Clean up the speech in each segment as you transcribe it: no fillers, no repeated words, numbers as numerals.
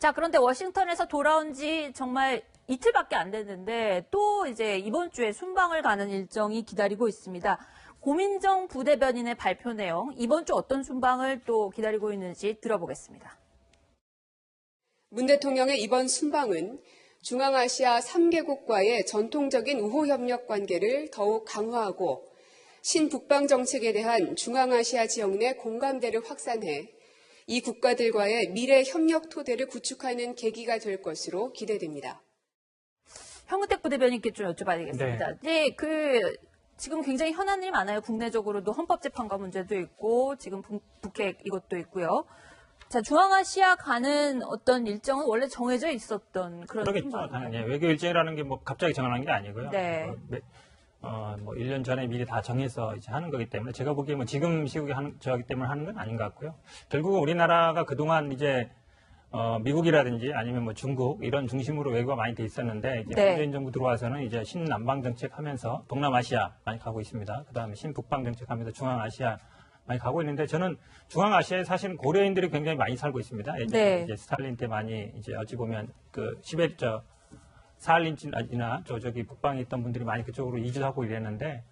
자, 그런데 워싱턴에서 돌아온 지 정말 이틀밖에 안 됐는데 또 이제 이번 주에 순방을 가는 일정이 기다리고 있습니다. 고민정 부대변인의 발표 내용, 이번 주 어떤 순방을 또 기다리고 있는지 들어보겠습니다. 문 대통령의 이번 순방은 중앙아시아 3개국과의 전통적인 우호협력 관계를 더욱 강화하고 신북방 정책에 대한 중앙아시아 지역 내 공감대를 확산해 이 국가들과의 미래 협력 토대를 구축하는 계기가 될 것으로 기대됩니다. 현근택 부대변인께 좀 여쭤봐야겠습니다. 네. 지금 굉장히 현안 일 많아요. 국내적으로도 헌법재판관 문제도 있고 지금 북핵 이것도 있고요. 자, 중앙아시아 가는 어떤 일정은 원래 정해져 있었던 그런 그러겠죠. 당연히 외교 일정이라는 게 뭐 갑자기 정하는 게 아니고요. 네. 뭐 1년 전에 미리 다 정해서 이제 하는 거기 때문에 제가 보기에 뭐 지금 시국에 저기 때문에 하는 건 아닌 것 같고요. 결국은 우리나라가 그동안 이제 미국이라든지 아니면 뭐 중국 이런 중심으로 외교가 많이 돼 있었는데 이제 네. 문재인 정부 들어와서는 이제 신남방 정책 하면서 동남아시아 많이 가고 있습니다. 그다음에 신북방 정책 하면서 중앙아시아 많이 가고 있는데 저는 중앙아시아에 사실은 고려인들이 굉장히 많이 살고 있습니다. 네. 이제 스탈린 때 많이 이제 어찌 보면 그 사할린이나 저기 북방에 있던 분들이 많이 그쪽으로 이주하고 이랬는데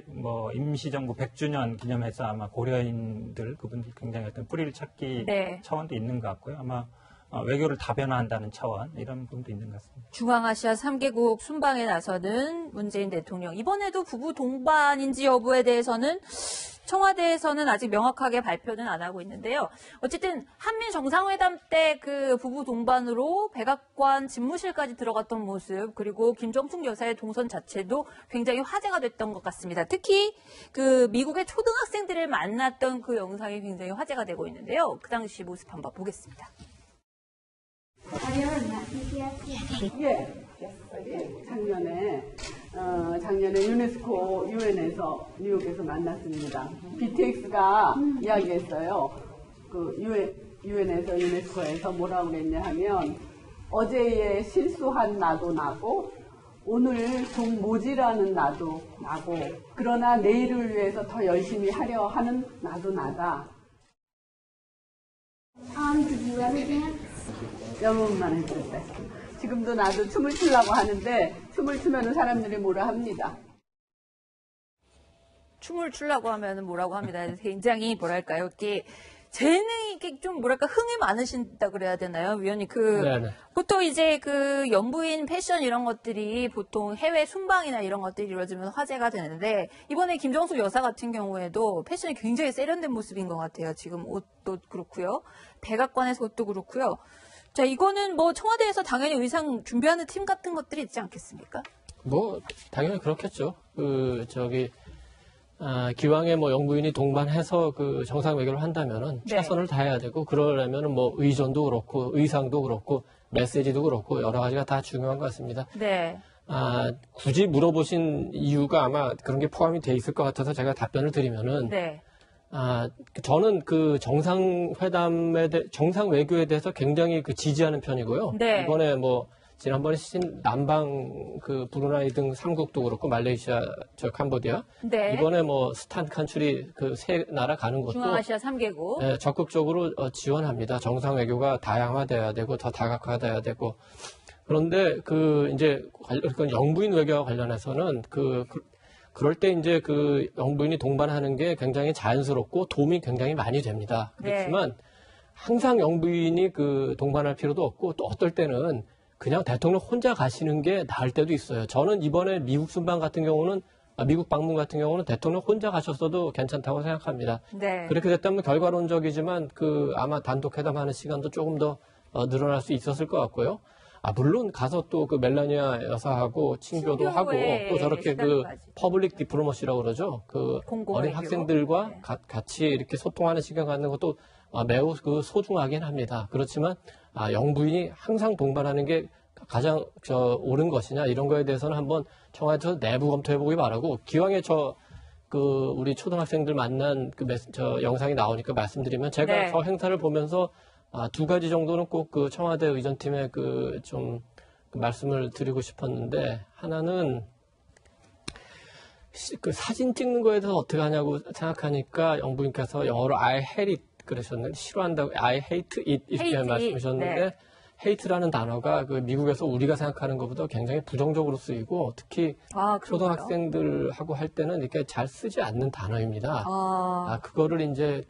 뭐 임시정부 100주년 기념해서 아마 고려인들 그분들 굉장히 어떤 뿌리를 찾기 네. 차원도 있는 것 같고요. 아마 외교를 다변화한다는 차원 이런 부분도 있는 것 같습니다. 중앙아시아 3개국 순방에 나서는 문재인 대통령. 이번에도 부부 동반인지 여부에 대해서는 청와대에서는 아직 명확하게 발표는 안 하고 있는데요. 어쨌든 한미 정상회담 때 그 부부 동반으로 백악관 집무실까지 들어갔던 모습, 그리고 김정숙 여사의 동선 자체도 굉장히 화제가 됐던 것 같습니다. 특히 그 미국의 초등학생들을 만났던 그 영상이 굉장히 화제가 되고 있는데요. 그 당시 모습 한번 보겠습니다. 작년에 유네스코 유엔에서 뉴욕에서 만났습니다. BTX가 이야기했어요. 그 유엔에서 유네스코에서 뭐라고 그랬냐 하면 어제의 실수한 나도 나고 오늘 좀 모지라는 나도 나고 그러나 내일을 위해서 더 열심히 하려 하는 나도 나다. Did you ever dance? 영혼만 했을 때. 지금도 나도 춤을 추려고 하는데 춤을 추면 사람들이 뭐라 합니다. 춤을 추려고 하면 뭐라고 합니다. 굉장히 뭐랄까요, 이렇게 재능이 이렇게 좀 뭐랄까 흥이 많으신다 그래야 되나요, 위원님? 네네. 보통 이제 그 연부인 패션 이런 것들이 보통 해외 순방이나 이런 것들이 이루어지면 화제가 되는데 이번에 김정숙 여사 같은 경우에도 패션이 굉장히 세련된 모습인 것 같아요. 지금 옷도 그렇고요, 백악관에서 옷도 그렇고요. 자, 이거는 뭐 청와대에서 당연히 의상 준비하는 팀 같은 것들이 있지 않겠습니까? 뭐 당연히 그렇겠죠. 기왕에 뭐 영부인이 동반해서 그 정상 외교를 한다면은 네. 최선을 다해야 되고 그러려면은 뭐 의전도 그렇고 의상도 그렇고 메시지도 그렇고 여러 가지가 다 중요한 것 같습니다. 네. 굳이 물어보신 이유가 아마 그런 게 포함이 돼 있을 것 같아서 제가 답변을 드리면은 네. 저는 그 정상 외교에 대해서 굉장히 그 지지하는 편이고요. 네. 이번에 뭐 지난번에 남방 그 브루나이 등 3국도 그렇고 말레이시아, 캄보디아. 네. 이번에 뭐 스탄 칸츄리 그 세 나라 가는 것도 중앙아시아 3개국. 네, 적극적으로 지원합니다. 정상 외교가 다양화돼야 되고 더 다각화돼야 되고. 그런데 이제 영부인 외교와 관련해서는 그럴 때 이제 그 영부인이 동반하는 게 굉장히 자연스럽고 도움이 굉장히 많이 됩니다. 그렇지만 네. 항상 영부인이 동반할 필요도 없고 또 어떨 때는 그냥 대통령 혼자 가시는 게 나을 때도 있어요. 저는 이번에 미국 순방 같은 경우는 미국 방문 같은 경우는 대통령 혼자 가셨어도 괜찮다고 생각합니다. 네. 그렇게 됐다면 결과론적이지만 아마 단독 회담하는 시간도 조금 더 늘어날 수 있었을 것 같고요. 물론 가서 또 멜라니아 여사하고 친교도 하고 또 저렇게 시간까지. 퍼블릭 디플로머시라고 그러죠. 어린 외교. 학생들과 네. 같이 이렇게 소통하는 시간 갖는 것도 매우 소중하긴 합니다. 그렇지만 영부인이 항상 동반하는 게 가장 옳은 것이냐 이런 거에 대해서는 한번 청와대에서 내부 검토해보기 바라고 기왕에 우리 초등학생들 만난 영상이 나오니까 말씀드리면 제가 네. 저 행사를 보면서 두 가지 정도는 꼭 청와대 의전팀에 말씀을 드리고 싶었는데 하나는 사진 찍는 거에 대해서 어떻게 하냐고 생각하니까 영부인께서 영어로 I hate it 그러셨는데 싫어한다고 I hate it 이렇게 hate it. 말씀하셨는데 네. 헤이트라는 단어가 그 미국에서 우리가 생각하는 것보다 굉장히 부정적으로 쓰이고 특히 아, 그런가요? 초등학생들하고 할 때는 이렇게 잘 쓰지 않는 단어입니다. 그거를 이제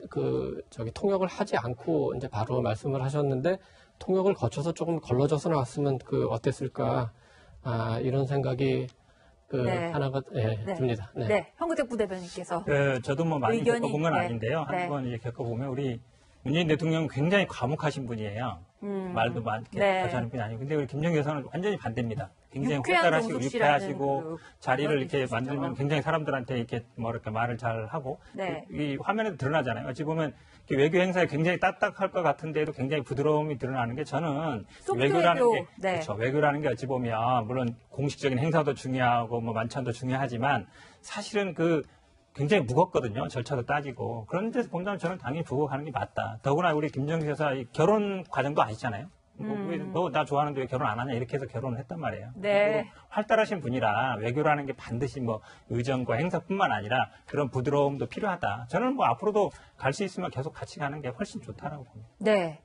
통역을 하지 않고 이제 바로 말씀을 하셨는데 통역을 거쳐서 조금 걸러져서 나왔으면 어땠을까 이런 생각이 네. 하나가 듭니다. 네. 네, 현근택 부대변인께서. 저도 뭐 많이 의견이, 겪어본 건 네. 아닌데요. 네. 한번 이제 겪어보면 우리 문재인 대통령은 굉장히 과묵하신 분이에요. 말도 많게 네. 자주 하는 분이 아니고. 근데 우리 김정일 여사는 완전히 반대입니다. 굉장히 유쾌한 활달하시고 정숙시라는 유쾌하시고 그 자리를 그런 이렇게 있으시죠. 만들면 굉장히 사람들한테 이렇게 이렇게 말을 잘 하고 네. 이 화면에도 드러나잖아요. 어찌 보면 이렇게 외교 행사에 굉장히 딱딱할 것 같은데도 굉장히 부드러움이 드러나는 게 저는 소프트 외교라는 외교. 게 네. 그렇죠. 외교라는 게 어찌 보면 물론 공식적인 행사도 중요하고 뭐 만찬도 중요하지만 사실은 굉장히 무겁거든요. 절차도 따지고. 그런 데서 본다면 저는 당연히 부각하는 게 맞다. 더구나 우리 김정일 여사 이 결혼 과정도 아시잖아요. 너 나 좋아하는데 왜 결혼 안 하냐 이렇게 해서 결혼을 했단 말이에요. 네. 그리고 활달하신 분이라 외교라는 게 반드시 뭐 의정과 행사뿐만 아니라 그런 부드러움도 필요하다. 저는 뭐 앞으로도 갈 수 있으면 계속 같이 가는 게 훨씬 좋다라고 봅니다. 네.